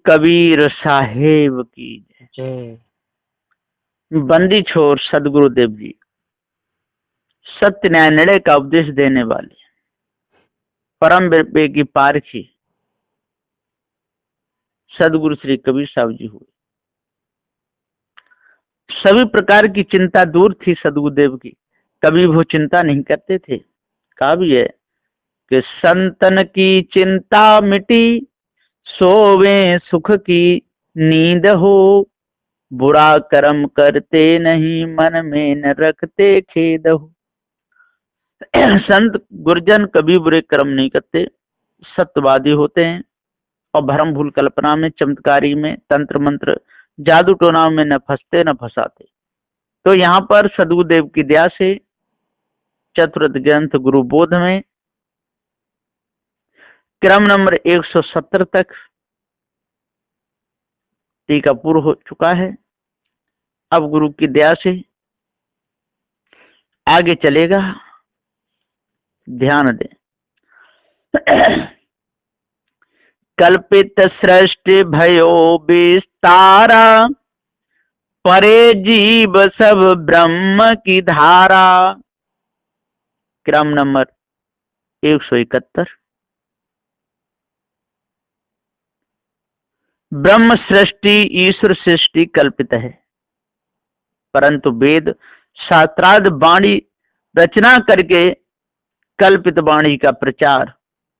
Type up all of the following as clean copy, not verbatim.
कबीर साहेब की जय। बंदी छोर सदगुरुदेव जी सत्य न्याय निर्णय का उपदेश देने वाले परम की पारखी सदगुरु श्री कबीर साहब जी हुए। सभी प्रकार की चिंता दूर थी सदगुरुदेव की, कभी वो चिंता नहीं करते थे। कहा भी है कि संतन की चिंता मिटी, सोवे सुख की नींद हो, बुरा कर्म करते नहीं, मन में न रखते खेद हो। संत गुरजन कभी बुरे कर्म नहीं करते, सत्यवादी होते हैं और भ्रम भूल कल्पना में, चमत्कारी में, तंत्र मंत्र जादू टोना में न फंसते न फंसाते। तो यहाँ पर सदगुरुदेव की दया से चतुर्थ ग्रंथ गुरु बोध में क्रम नंबर 170 तक टीका पूर्ण हो चुका है। अब गुरु की दया से आगे चलेगा, ध्यान दें। कल्पित सृष्टि भयो विस्तारा, परे जीव सब ब्रह्म की धारा। क्रम नंबर 171। ब्रह्म सृष्टि ईश्वर सृष्टि कल्पित है, परंतु वेद शास्त्रार्थ वाणी रचना करके कल्पित वाणी का प्रचार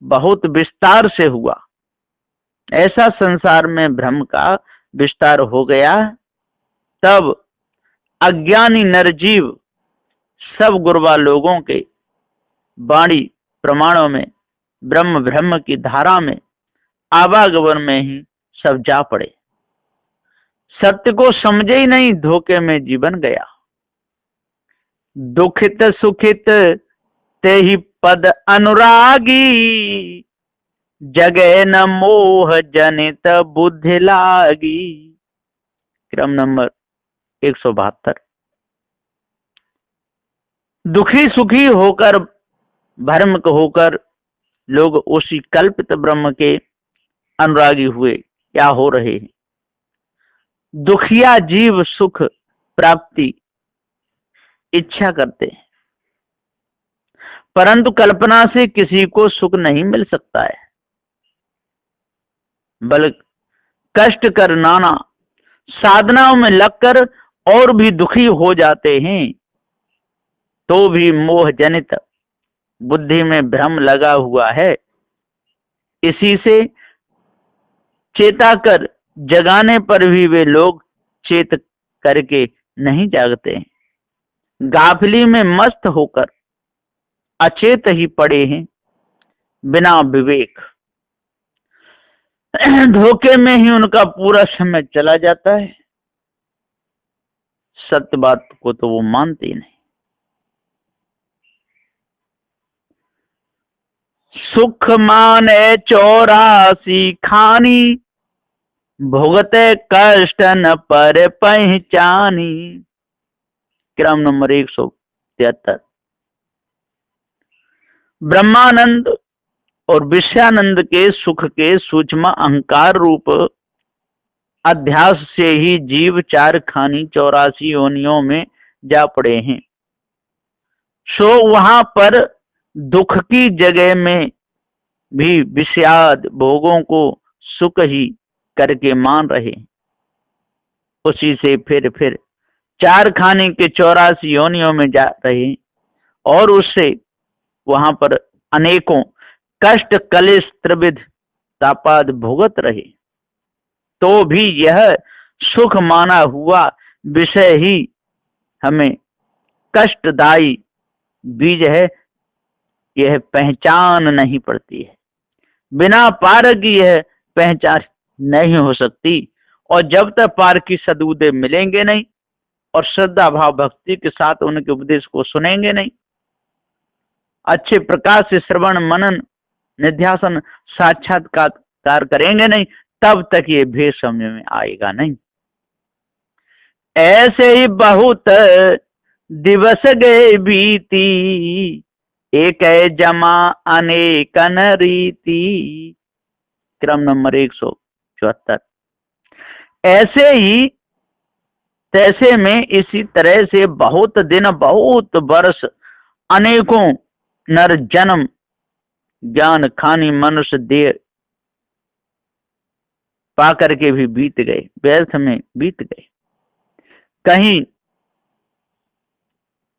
बहुत विस्तार से हुआ। ऐसा संसार में भ्रम का विस्तार हो गया, तब अज्ञानी नरजीव सब गुरबा लोगों के वाणी प्रमाणों में, ब्रह्म ब्रह्म की धारा में, आवागमन में ही सब जा पड़े। सत्य को समझे ही नहीं, धोखे में जीवन गया। दुखित सुखित ते ही पद अनुरागी, जगे न मोह जनित बुद्धि लागी। क्रम नंबर 172। दुखी सुखी होकर, भ्रम होकर लोग उसी कल्पित ब्रह्म के अनुरागी हुए या हो रहे हैं। दुखिया जीव सुख प्राप्ति इच्छा करते हैं, परंतु कल्पना से किसी को सुख नहीं मिल सकता है, बल्कि कष्ट कर नाना साधनाओं में लगकर और भी दुखी हो जाते हैं, तो भी मोह जनित बुद्धि में भ्रम लगा हुआ है। इसी से चेता कर जगाने पर भी वे लोग चेत करके नहीं जागते हैं, गाफिली में मस्त होकर अचेत ही पड़े हैं बिना विवेक। धोखे में ही उनका पूरा समय चला जाता है, सत्य बात को तो वो मानते ही नहीं। सुख माने 84 खानी, भोगते कष्ट न पर पहचानी। क्रम नंबर 173। ब्रह्मानंद और विषयानंद के सुख के सूक्ष्म अहंकार रूप अध्यास से ही जीव 4 खानी 84 योनियों में जा पड़े हैं। सो वहां पर दुख की जगह में भी विषयाद भोगों को सुख ही करके मान रहे, उसी से फिर 4 खाने के 84 योनियों में जा रहे, और उससे वहां पर अनेकों कष्ट कलेश त्रिविध तापाद भुगत रहे। तो भी यह सुख माना हुआ विषय ही हमें कष्टदायी बीज है, यह पहचान नहीं पड़ती है। बिना पार की यह पहचान नहीं हो सकती, और जब तक पार की सदगुरुदेव मिलेंगे नहीं और श्रद्धा भाव भक्ति के साथ उनके उपदेश को सुनेंगे नहीं, अच्छे प्रकार से श्रवण मनन निध्यासन साक्षात्कार करेंगे नहीं, तब तक ये भेद समझ में आएगा नहीं। ऐसे ही बहुत दिवस गए बीती, एक है जमा अनेकन रीति। क्रम नंबर 174। ऐसे ही तैसे में इसी तरह से बहुत दिन, बहुत वर्ष, अनेकों नर जन्म ज्ञान खानी मनुष्य देह पा करके भी बीत गए, व्यर्थ में बीत गए। कहीं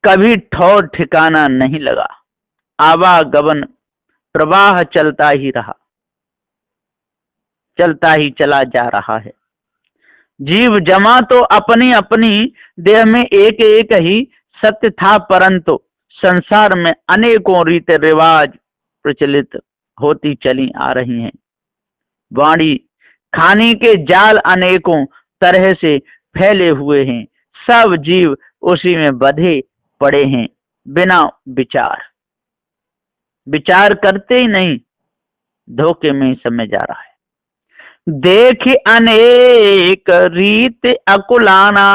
कभी ठौर ठिकाना नहीं लगा, आवागमन प्रवाह चलता ही रहा, चलता ही चला जा रहा है। जीव जमा तो अपनी अपनी देह में एक एक ही सत्य था, परंतु संसार में अनेकों रीति रिवाज प्रचलित होती चली आ रही हैं। वाणी खानी के जाल अनेकों तरह से फैले हुए हैं। सब जीव उसी में बंधे पड़े हैं, बिना विचार करते ही नहीं, धोखे में समय जा रहा है। देख अनेक रीत अकुलाना,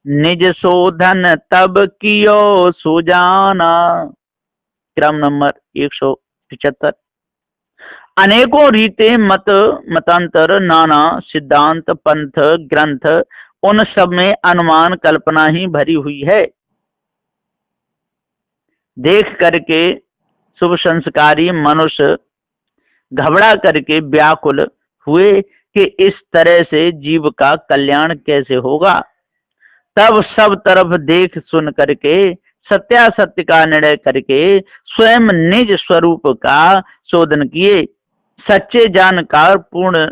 निज शोधन तब कियो सुजाना। क्रम नंबर 175। अनेकों रीते मतांतर, नाना सिद्धांत, पंथ, ग्रंथ, उन सब में अनुमान कल्पना ही भरी हुई है। देख करके शुभ संस्कारी मनुष्य घबरा करके व्याकुल हुए कि इस तरह से जीव का कल्याण कैसे होगा। तब सब तरफ देख सुन करके सत्यासत्य का निर्णय करके स्वयं निज स्वरूप का शोधन किए। सच्चे जानकार पूर्ण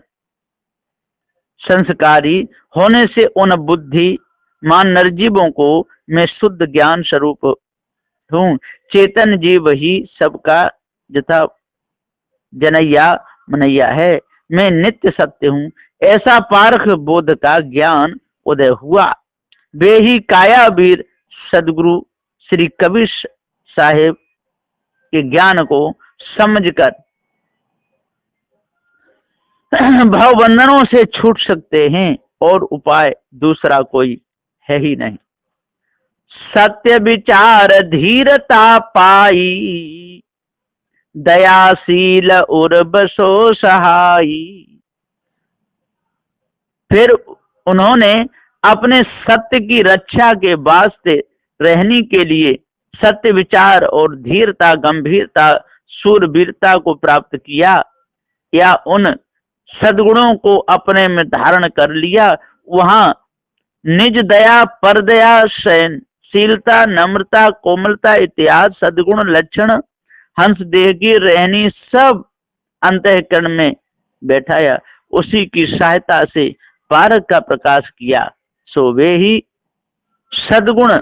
संस्कारी होने से उन बुद्धिमान नरजीवों को मैं शुद्ध ज्ञान स्वरूप हूँ। चेतन जीव ही सबका जथा जनैया मनैया है, मैं नित्य सत्य हूँ। ऐसा पारख बोध का ज्ञान उदय हुआ। वे ही कायावीर सदगुरु श्री कबीर साहेब के ज्ञान को समझकर भवबंधनों से छूट सकते हैं, और उपाय दूसरा कोई है ही नहीं। सत्य विचार धीरता पाई, दयाशील उर्वशो सहाई। फिर उन्होंने अपने सत्य की रक्षा के वास्ते रहने के लिए सत्य विचार और धीरता, गंभीरता, शूरवीरता को प्राप्त किया, या उन सद्गुणों को अपने में धारण कर लिया। वहां निज दया, परदया, सहनशीलता, नम्रता, कोमलता इत्यादि सद्गुण लक्षण हंस देह की रहनी सब अंतःकरण में बैठाया। उसी की सहायता से पारख का प्रकाश किया। सो वे ही सद्गुण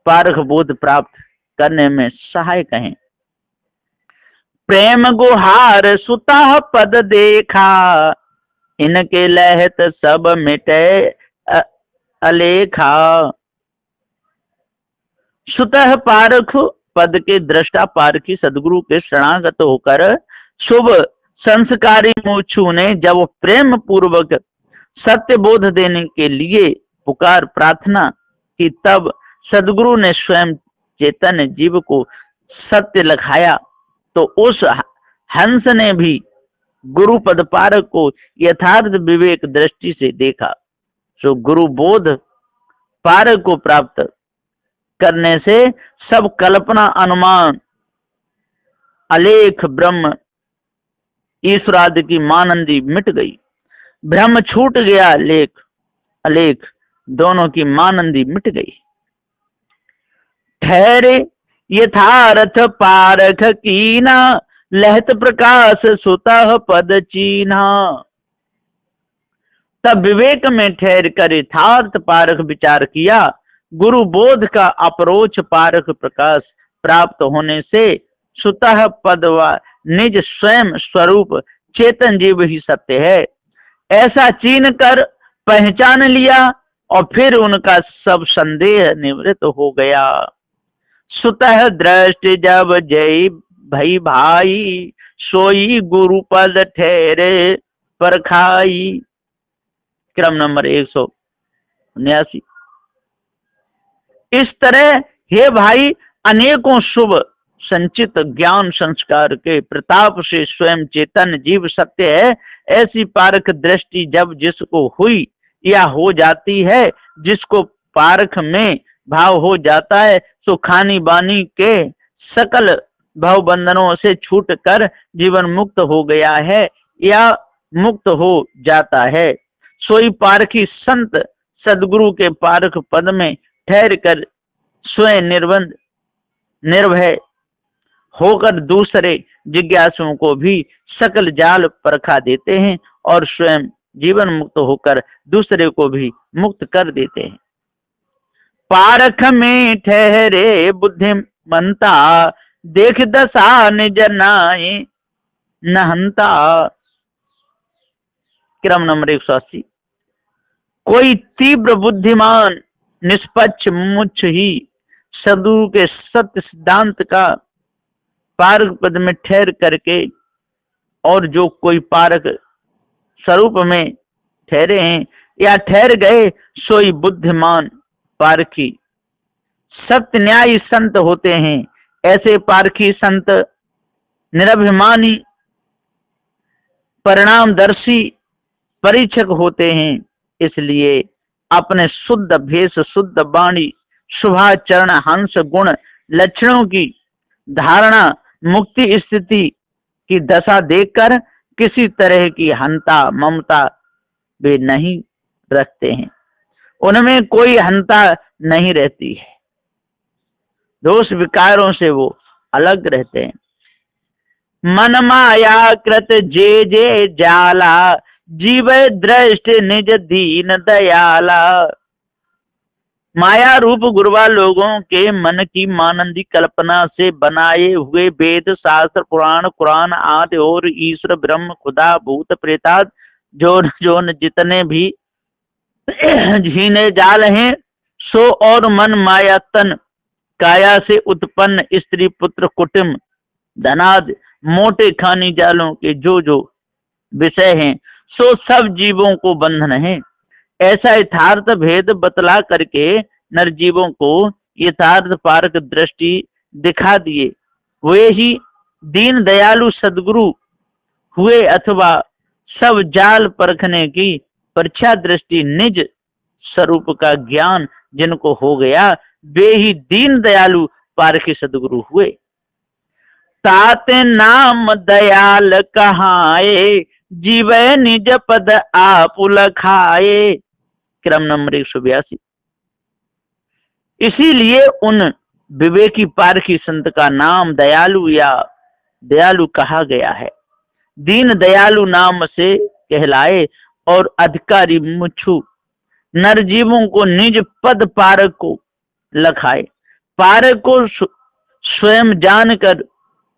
पारख बोध प्राप्त करने में सहायक हैं। प्रेम गुहार सुता पद देखा, इनके लहत सब मिटे अलेखा। सुतः पारख पद के दृष्टा पारखी सदगुरु के शरणागत होकर शुभ संस्कारी मुमुक्षु ने जब प्रेम पूर्वक सत्य बोध देने के लिए पुकार प्रार्थना की, तब सदगुरु ने स्वयं चेतन जीव को सत्य लखाया। तो उस हंस ने भी गुरु पद पारक को यथार्थ विवेक दृष्टि से देखा। सो गुरु बोध पारक को प्राप्त करने से सब कल्पना, अनुमान, अलेख ब्रह्म ईश्वरादि की मानंदी मिट गई। ब्रह्म छूट गया, लेख अलेख दोनों की मानंदी मिट गई। ठहरे यथार्थ पारख कीना, लहत प्रकाश सुतः पद चीन्हा। तब विवेक में ठहर कर यथार्थ पारख विचार किया। गुरु बोध का अपरोक्ष पारख प्रकाश प्राप्त होने से सुतः पद व निज स्वयं स्वरूप चेतन जीव ही सत्य है, ऐसा चीन कर पहचान लिया, और फिर उनका सब संदेह निवृत्त हो गया। सुतः दृष्टि जब जय भई भाई, सोई गुरु पद ठहरे परखाई। क्रम नंबर 179। इस तरह हे भाई, अनेकों शुभ संचित ज्ञान संस्कार के प्रताप से स्वयं चेतन जीव सत्य है, ऐसी पारख दृष्टि जब जिसको हुई, या हो जाती है। जिसको पारख में भाव हो जाता है सो खानी बानी के सकल भाव बंधनों से छूट कर जीवन मुक्त हो गया है या मुक्त हो जाता है। सोई पारखी संत सदगुरु के पारख पद में ठहर कर स्वयं निर्भय होकर दूसरे जिज्ञासुओं को भी सकल जाल परखा देते हैं और स्वयं जीवन मुक्त होकर दूसरे को भी मुक्त कर देते हैं। पारख में ठहरे बुद्धिमंता देख दशा निज नाय नहंता। क्रम नंबर 180। कोई तीव्र बुद्धिमान निष्पक्ष मुझ ही सदगुरु के सत्य सिद्धांत का पारक पद में ठहर करके और जो कोई पारक स्वरूप में ठहरे हैं या ठहर गए सोई बुद्धिमान पारखी सत्य न्यायी संत होते हैं। ऐसे पारखी संत निरभिमानी परिणामदर्शी परीक्षक होते हैं। इसलिए अपने शुद्ध भेष शुद्ध वाणी शुभाचरण हंस गुण लक्षणों की धारणा मुक्ति स्थिति की दशा देखकर किसी तरह की हंता ममता वे नहीं रखते हैं। उनमें कोई हंता नहीं रहती है। दोष विकारों से वो अलग रहते हैं। मन माया कृत जे जे जाला जीव दृष्ट निज दीन दयाला। माया रूप गुरुवा लोगों के मन की मानंदी कल्पना से बनाए हुए वेद शास्त्र पुराण कुरान आदि और ईश्वर ब्रह्म खुदा भूत प्रेताद जोन जोन जितने भी झीने जाल हैं सो और मन माया तन काया से उत्पन्न स्त्री पुत्र कुटुंब धनाद मोटे खानी जालों के जो जो विषय हैं सो सब जीवों को बंधन है। ऐसा यथार्थ भेद बतला करके नरजीवों को यथार्थ पारक दृष्टि दिखा दिए वे ही दीन दयालु सदगुरु हुए अथवा सब जाल परखने की परीक्षा दृष्टि निज स्वरूप का ज्ञान जिनको हो गया वे ही दीन दयालु पारखी सदगुरु हुए। ताते नाम दयाल कहाए जीव निज पद आप लखाए। क्रम नंबर 182। इसीलिए उन विवेकी पारखी संत का नाम दयालु या दयालु कहा गया है। दीन दयालु नाम से कहलाए और अधिकारी मुछु नरजीवों को निज पद पारक को लखाए। पारक को स्वयं जानकर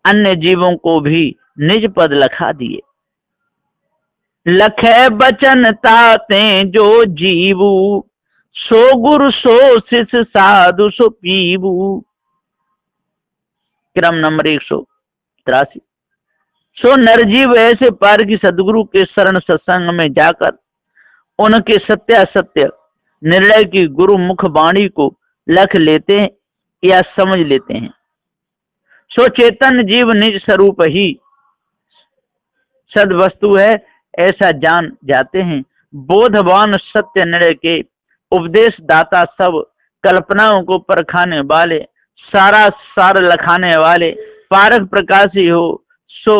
अन्य जीवों को भी निज पद लखा दिए। लखे बचन ताते जो जीवू सो गुरु सो शिष्य साधु सो पीबू। क्रम नंबर 183। सो नरजीव ऐसे पारखी सदगुरु के शरण सत्संग में जाकर उनके सत्यासत्य निर्णय की गुरु मुख वाणी को लख लेते हैं या समझ लेते हैं। सो चेतन जीव निज स्वरूप ही सद वस्तु है ऐसा जान जाते हैं। बोधवान सत्य निर्णय के उपदेश दाता सब कल्पनाओं को परखाने वाले सारा सार लखाने वाले पारक प्रकाशी हो सो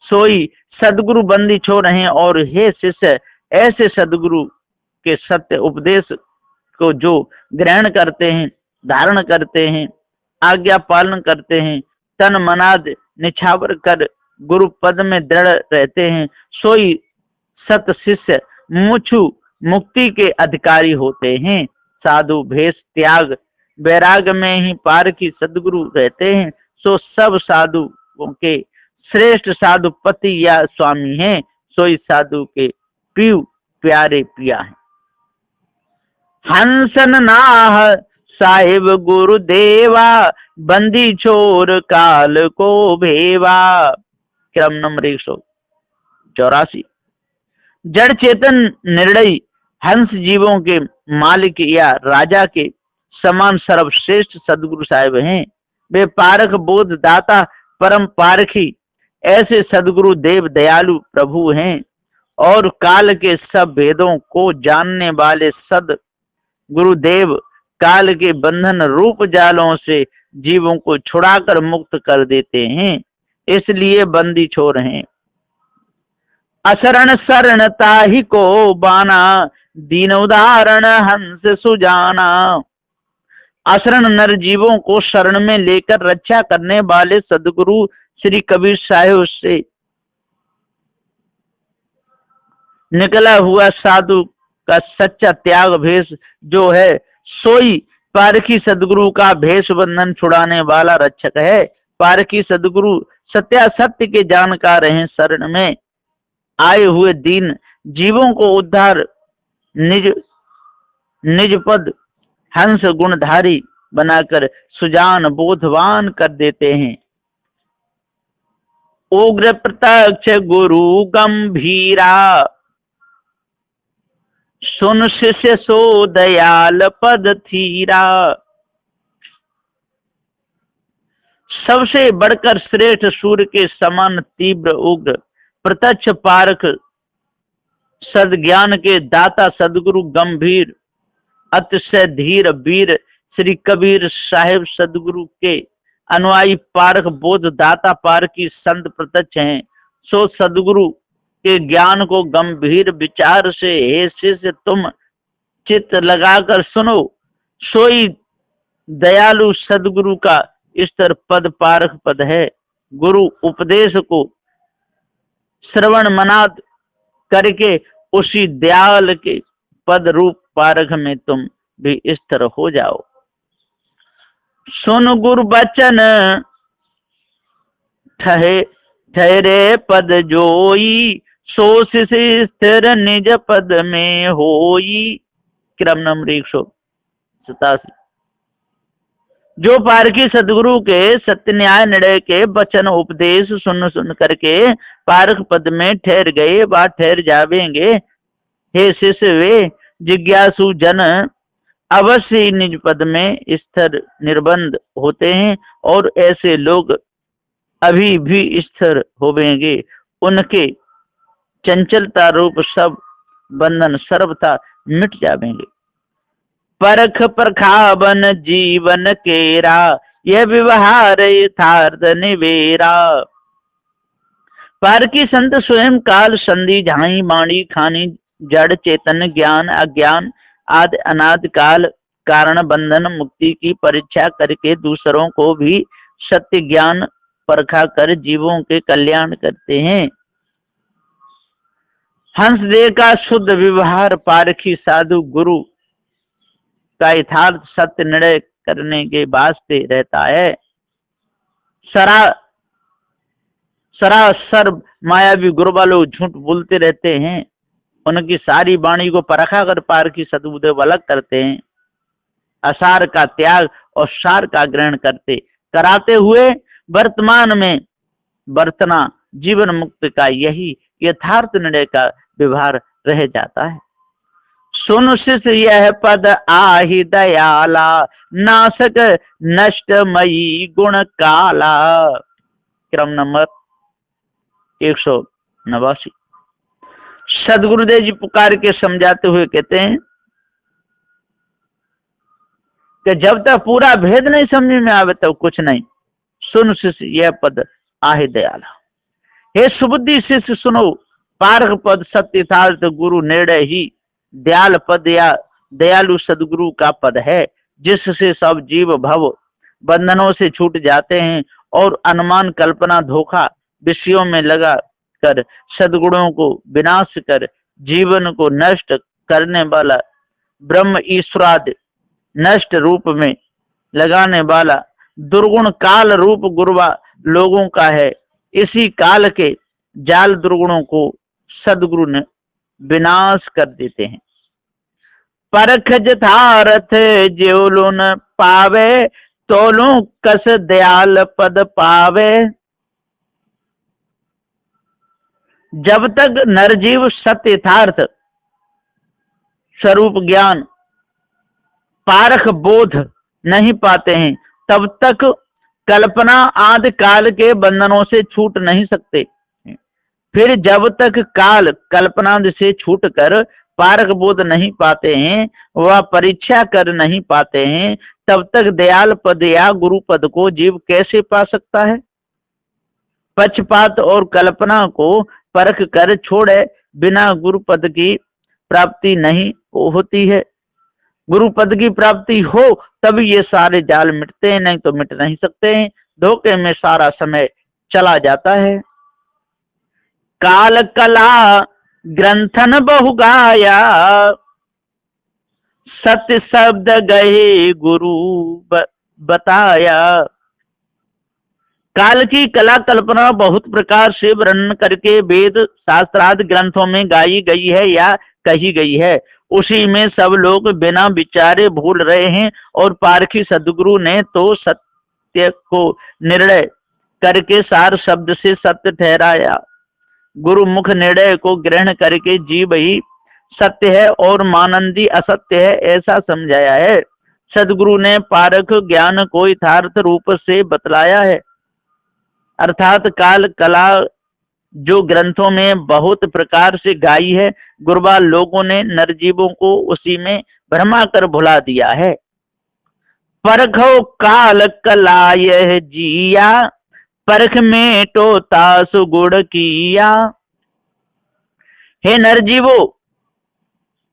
सोई सदगुरु बंदी छोड़ हैं। और हे शिष्य ऐसे सदगुरु के सत्य उपदेश को जो ग्रहण करते हैं धारण करते हैं आज्ञा पालन करते हैं तन मनाद निछावर कर गुरु पद में दृढ़ रहते हैं सोई सत शिष्य मुछु मुक्ति के अधिकारी होते हैं। साधु भेष त्याग वैराग में ही पारखी सदगुरु रहते हैं। सो सब साधुओं के श्रेष्ठ साधु पति या स्वामी हैं। सोई साधु के पीयू प्यारे पिया हैं। हंसन नाह साहिब गुरुदेवा बंदी छोर काल को भेवा। क्रम नंबर 184। जड़ चेतन निर्णयी हंस जीवों के मालिक या राजा के समान सर्वश्रेष्ठ सदगुरु साहिब हैं। वे पारक बोध दाता परम पारखी ऐसे सदगुरु देव दयालु प्रभु हैं। और काल के सब भेदों को जानने वाले सद गुरुदेव काल के बंधन रूप जालों से जीवों को छुड़ाकर मुक्त कर देते हैं, इसलिए बंदी छोर हैं। असरण शरण ताहि को बाना, दीन उदाहरण हंस सुजाना। असरण नर जीवों को शरण में लेकर रक्षा करने वाले सदगुरु श्री कबीर साहिब से निकला हुआ साधु का सच्चा त्याग भेष जो है, सोई पारखी सदगुरु का भेष बंधन छुड़ाने वाला रक्षक है। पारखी सदगुरु सत्यासत्य के जानकार हैं। शरण में आए हुए दीन जीवों को उद्धार निज निज पद हंस गुणधारी बनाकर सुजान बोधवान कर देते हैं। उग्र प्रत्यक्ष गुरु गंभीरा, सुन शिष्य सो दयाल पद थीरा। सबसे बढ़कर श्रेष्ठ सूर्य के समान तीव्र उग्र प्रत्यक्ष पारक सद्ज्ञान के दाता सदगुरु गंभीर अतिशय धीर वीर श्री कबीर साहिब सदगुरु के अनुयायी पारक बोध दाता पारकी संत प्रत्यक्ष हैं। सो सदगुरु के ज्ञान को गंभीर विचार से हे शिष्य तुम चित्त लगाकर सुनो। सोई दयालु सदगुरु का स्तर पद पारक पद है। गुरु उपदेश को श्रवण मनाद करके उसी दयाल के पद रूप पारक में तुम भी स्थिर हो जाओ। सुन गुरु बचन ठहरे पद जोई, सो स्थिर निज पद में होई। क्रम नंबर 187। जो पारकी सदगुरु के सत्य न्याय निर्णय के वचन उपदेश सुन सुन करके पारक पद में ठहर गए व ठहर जावेंगे। हे शिष्य वे जिज्ञासु जन अवश्य निज पद में स्थिर निर्बंध होते हैं और ऐसे लोग अभी भी स्थिर होवेंगे। उनके चंचलता रूप सब बंधन सर्वथा मिट जावेंगे। परख परखावन जीवन केरा, यह व्यवहार यथार्थ निवेरा। पारकी संत स्वयं काल संधि झाई बाणी खानी जड़ चेतन ज्ञान अज्ञान आदि अनादि काल कारण बंधन मुक्ति की परीक्षा करके दूसरों को भी सत्य ज्ञान परखा कर जीवों के कल्याण करते हैं। हंसदेव का शुद्ध व्यवहार पारखी साधु गुरु का यथार्थ सत्य निर्णय करने के वास्ते रहता है। सरासर मायावी गुरुबा लोग झूठ बोलते रहते हैं। उनकी सारी वाणी को परखा कर पारखी सदगुरुदेव अलग करते हैं। असार का त्याग और सार का ग्रहण कराते हुए वर्तमान में बरतना जीवन मुक्त का यही यथार्थ निर्णय का व्यवहार रह जाता है। सुन शिष्य यह पद आहि दयाला, नासक नष्टमयी गुण काला। क्रम नंबर 189। सदगुरुदेव जी पुकार के समझाते हुए कहते हैं कि जब तक पूरा भेद नहीं समझ में आवे तब कुछ नहीं। सुन शिष्य यह पद आहि दयाला, हे सुबुद्धि शिष्य सुनो। पारक पद सत्य यथार्थ गुरु निर्णय ही दयाल पद या दयालु सदगुरु का पद है, जिससे सब जीव भव बंधनों से छूट जाते हैं और अनुमान कल्पना धोखा विषयों में लगा कर सदगुणों को विनाश कर जीवन को नष्ट करने वाला ब्रह्म ईश्वरादि नष्ट रूप में लगाने वाला दुर्गुण काल रूप गुरुवा लोगों का है। इसी काल के जाल दुर्गुणों को सदगुरु ने विनाश कर देते हैं। परख जथारथ ज्योलो न पावे, तोलो कस दयाल पद पावे। जब तक नरजीव सत्य यथार्थ स्वरूप ज्ञान पारख बोध नहीं पाते हैं, तब तक कल्पना आदि काल के बंधनों से छूट नहीं सकते। फिर जब तक काल कल्पना से छूटकर पारक बोध नहीं पाते हैं, वह परीक्षा कर नहीं पाते हैं, तब तक दयाल पद या गुरु पद को जीव कैसे पा सकता है? पक्षपात और कल्पना को परख कर छोड़े बिना गुरु पद की प्राप्ति नहीं होती है। गुरु पद की प्राप्ति हो तब ये सारे जाल मिटते हैं, नहीं तो मिट नहीं सकते हैं। धोखे में सारा समय चला जाता है। काल कला ग्रंथन बहु गाया, सत्य शब्द गए गुरु बताया। काल की कला कल्पना बहुत प्रकार से वर्णन करके वेद शास्त्रादि ग्रंथों में गाई गई है या कही गई है। उसी में सब लोग बिना विचारे भूल रहे हैं और पारखी सदगुरु ने तो सत्य को निर्णय करके सार शब्द से सत्य ठहराया। गुरु मुख निर्णय को ग्रहण करके जीव ही सत्य है और मानंदी असत्य है, ऐसा समझाया है। सदगुरु ने पारख ज्ञान को यथार्थ रूप से बतलाया है। अर्थात काल कला जो ग्रंथों में बहुत प्रकार से गाई है, गुरबा लोगों ने नरजीवों को उसी में भरमा कर भुला दिया है। परखो काल कला यह जिया, परख में तो तासु गुण किया। हे नरजीवो,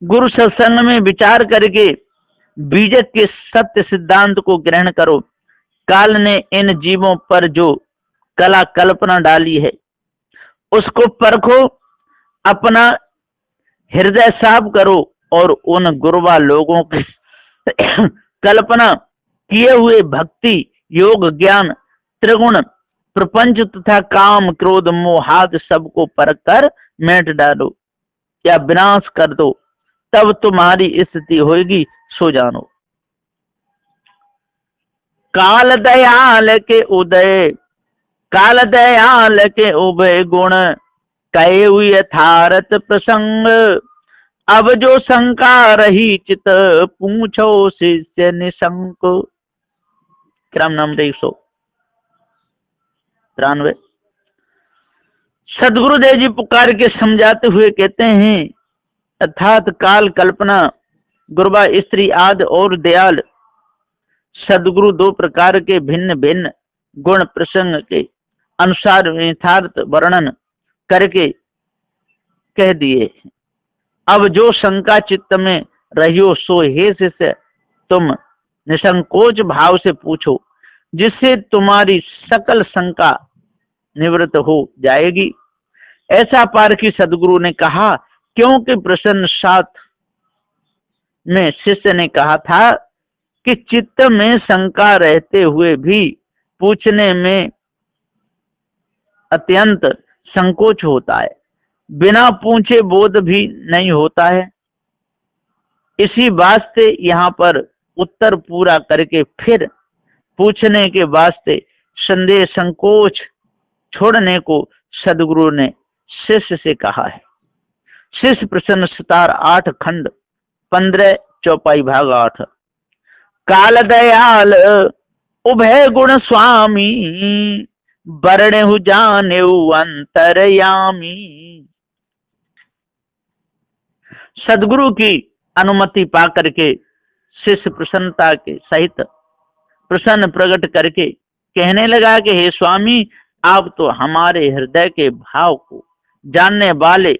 गुरु सत्संग में विचार करके बीजक के सत्य सिद्धांत को ग्रहण करो। काल ने इन जीवों पर जो कला कल्पना डाली है उसको परखो, अपना हृदय साफ करो और उन गुरुवा लोगों की कल्पना किए हुए भक्ति योग ज्ञान त्रिगुण प्रपंच तथा काम क्रोध मोहाद सबको परख कर मेट डालो या विनाश कर दो, तब तुम्हारी स्थिति होगी, सो जानो। काल दयाल के उदय, काल दयाल के उभय गुण कहे हुए यथार्थ प्रसंग। अब जो शंका रही चित पूछो शिष्य निशंक। राम नाम 193। सदगुरुदेव जी पुकार के समझाते हुए कहते हैं, अर्थात काल कल्पना गुरबा स्त्री आदि और दयाल सदगुरु दो प्रकार के भिन्न भिन्न गुण प्रसंग के अनुसार यथार्थ वर्णन करके कह दिए। अब जो शंका चित्त में रहियो सो हे शिष्य तुम निसंकोच भाव से पूछो, जिससे तुम्हारी सकल शंका निवृत्त हो जाएगी। ऐसा पारखी सदगुरु ने कहा, क्योंकि प्रसन्न साथ में शिष्य ने कहा था कि चित्त में शंका रहते हुए भी पूछने में अत्यंत संकोच होता है, बिना पूछे बोध भी नहीं होता है। इसी वास्ते यहाँ पर उत्तर पूरा करके फिर पूछने के वास्ते संदेह संकोच छोड़ने को सदगुरु ने शिष्य से कहा है। शिष्य प्रसन्न सितार 8 खंड 15 चौपाई भाग 8। काल दयाल उभय गुण स्वामी, बरणहु जानेउ अंतरयामी। सदगुरु की अनुमति पा करके शिष्य प्रसन्नता के सहित प्रसन्न प्रकट करके कहने लगा कि हे स्वामी, आप तो हमारे हृदय के भाव को जानने वाले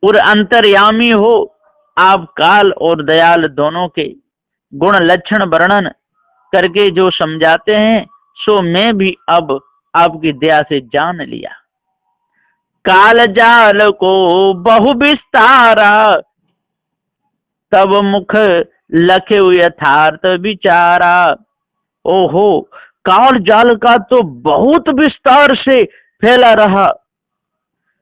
और अंतर्यामी हो। आप काल और दयाल दोनों के गुण लक्षण वर्णन करके जो समझाते हैं सो मैं भी अब आपकी दया से जान लिया। काल जाल को बहु विस्तारा, तब मुख लखे यथार्थ विचारा। ओहो, काल जाल का तो बहुत विस्तार से फैला रहा।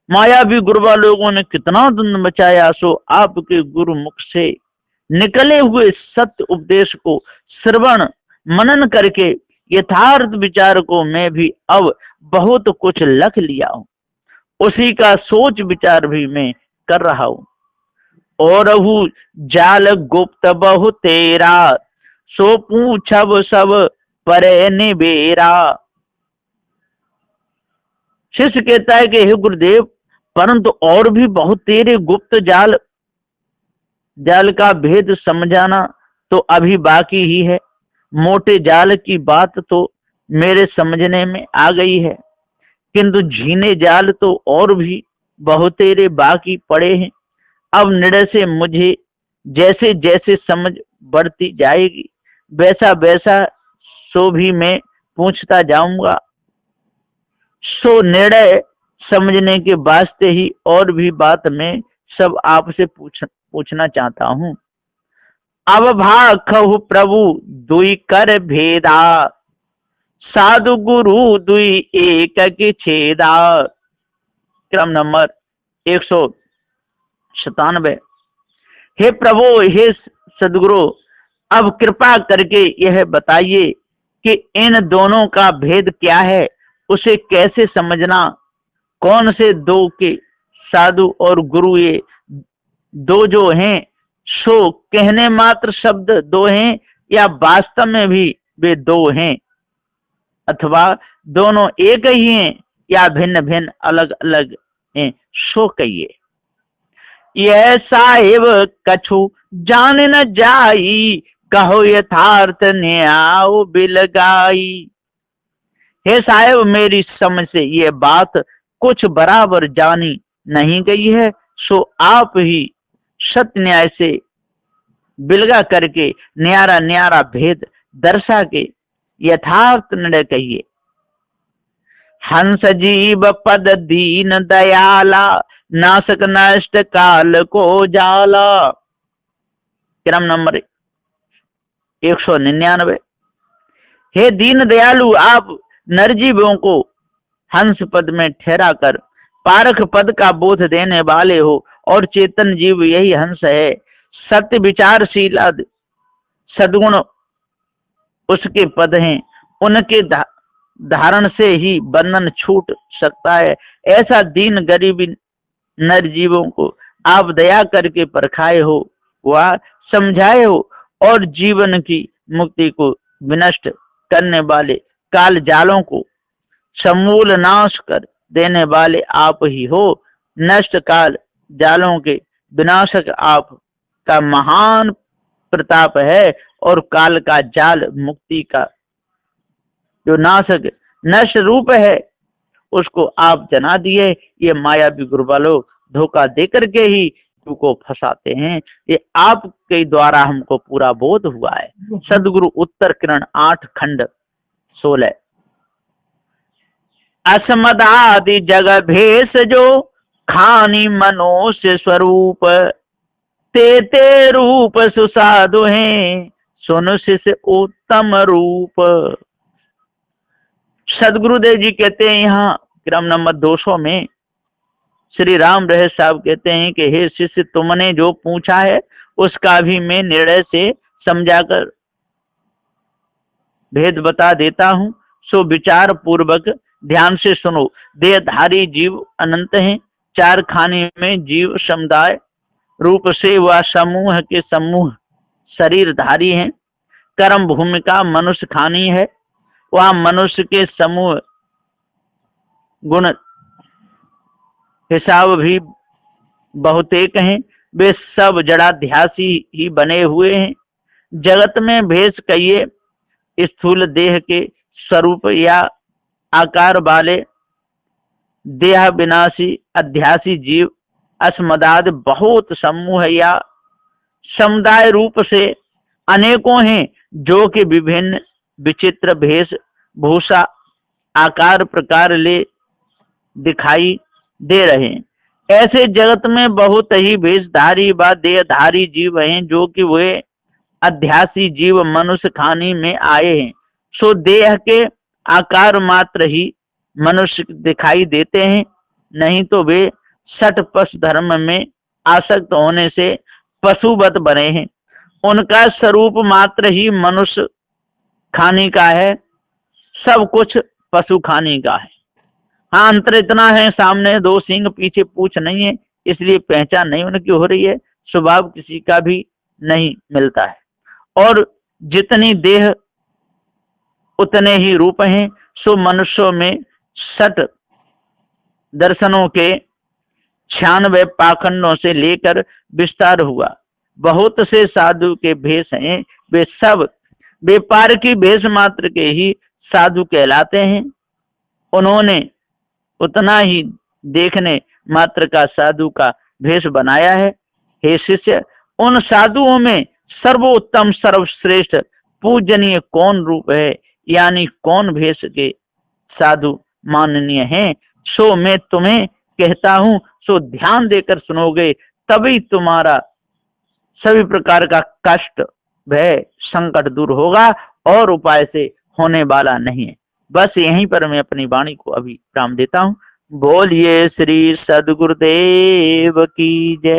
मायावी गुरुवा लोगों ने कितना दंड मचाया, सो आपके गुरु मुख से निकले हुए सत्य उपदेश को श्रवण मनन करके यथार्थ विचार को मैं भी अब बहुत कुछ लख लिया हूँ। उसी का सोच विचार भी मैं कर रहा हूँ। और जाल गुप्त बहु तेरा, सो पूछब सब परे निबेरा। शिष्य कहता है कि हे गुरुदेव, परंतु और भी बहुत तेरे गुप्त जाल का भेद समझाना तो अभी बाकी ही है। मोटे जाल की बात तो मेरे समझने में आ गई है, किंतु झीने जाल तो और भी बहुत तेरे बाकी पड़े हैं। अब निर्णय से मुझे जैसे जैसे समझ बढ़ती जाएगी वैसा वैसा सो भी मैं पूछता जाऊंगा। सो निर्णय समझने के वास्ते ही और भी बात मैं सब आपसे पूछना चाहता हूँ। अब भाखहु प्रभु दुई कर भेदा, साधु गुरु दुई एक की छेदा। क्रम नंबर 197। हे प्रभु, हे सदगुरु, अब कृपा करके यह बताइए कि इन दोनों का भेद क्या है, उसे कैसे समझना। कौन से दो के साधु और गुरु ये दो जो हैं सो कहने मात्र शब्द दो हैं, या वास्तव में भी वे दो हैं, अथवा दोनों एक ही हैं, या भिन्न भिन्न अलग अलग हैं, सो कहिए। यह साहेब कछु जान न जाई, कहो यथार्थ न्याय बिलगाई। हे साहेब, मेरी समझ से यह बात कुछ बराबर जानी नहीं गई है, सो आप ही सत्य न्याय से बिलगा करके न्यारा न्यारा भेद दर्शा के यथार्थ निर्णय कहिए। हंस जीव पद दीन दयाला, नासक नष्ट काल को जाला। क्रम नंबर 199। हे दीन दयालु, आप नरजीवों को हंस पद में ठहरा कर पारख पद का बोध देने वाले हो, और चेतन जीव यही हंस है। सत्य विचारशीला सद्गुण उसके पद हैं, उनके धारण से ही बंधन छूट सकता है। ऐसा दीन गरीबी नर जीवों को आप दया करके परखाए हो, वह समझाए हो, और जीवन की मुक्ति को विनष्ट करने वाले काल जालों को समूल नाश कर देने वाले आप ही हो। नष्ट काल जालों के विनाशक आप का महान प्रताप है, और काल का जाल मुक्ति का जो नाशक नष्ट रूप है उसको आप जना दिए। ये मायावी गुरुवालों धोखा दे करके ही तुमको फंसाते हैं। ये आपके द्वारा हमको पूरा बोध हुआ है। सदगुरु उत्तर किरण 8 खंड 16। असमदादि जग भेष जो, खानी मनुष्य स्वरूप, ते रूप सुसाधु हैं, सुन शिष्य उत्तम रूप। सदगुरुदेव जी कहते हैं यहाँ क्रम नंबर 200 में, श्री राम रहे साहब कहते हैं कि हे शिष्य, तुमने जो पूछा है उसका भी मैं निर्णय से समझाकर भेद बता देता हूँ। सो विचार पूर्वक ध्यान से सुनो। देहधारी जीव अनंत हैं, 4 खाने में जीव समुदाय रूप से वह समूह के समूह शरीरधारी हैं। कर्म भूमिका मनुष्य खानी है, वह मनुष्य के समूह गुण हिसाब भी बहुतेक हैं, वे सब जड़ाध्यासी ही बने हुए हैं। जगत में भेष कहिए स्थूल देह के स्वरूप या आकार वाले देह विनाशी अध्यासी जीव अस्मदाद बहुत समूह या समुदाय रूप से अनेकों हैं, जो कि विभिन्न विचित्र भेष भूषा आकार प्रकार ले दिखाई दे रहे हैं। ऐसे जगत में बहुत ही भेषधारी व देहधारी जीव हैं, जो कि वे अध्यासी जीव मनुष्य खानी में आए हैं। सो देह के आकार मात्र ही मनुष्य दिखाई देते हैं, नहीं तो वे सठ पशु धर्म में आसक्त होने से पशुवत बने हैं। उनका स्वरूप मात्र ही मनुष्य खानी का है, सब कुछ पशु खानी का है। हाँ, अंतर इतना है, सामने 2 सींग पीछे पूंछ नहीं है, इसलिए पहचान नहीं उनकी हो रही है, स्वभाव किसी का भी नहीं मिलता है। और जितनी देह उतने ही रूप हैं। सो मनुष्यों में सठ दर्शनों के 96 पाखंडों से लेकर विस्तार हुआ। बहुत से साधु के भेष हैं, वे सब व्यापार की भेष मात्र के ही साधु कहलाते हैं। उन्होंने उतना ही देखने मात्र का साधु का भेष बनाया है। हे शिष्य, उन साधुओं में सर्वोत्तम सर्वश्रेष्ठ पूजनीय कौन रूप है, यानी कौन भेष के साधु माननीय हैं, सो मैं तुम्हें कहता हूं, सो ध्यान देकर सुनोगे, तभी तुम्हारा सभी प्रकार का कष्ट, भय, संकट दूर होगा और उपाय से होने वाला नहीं है। बस यहीं पर मैं अपनी वाणी को अभी विराम देता हूं। बोलिए श्री सद्गुरुदेव की जय।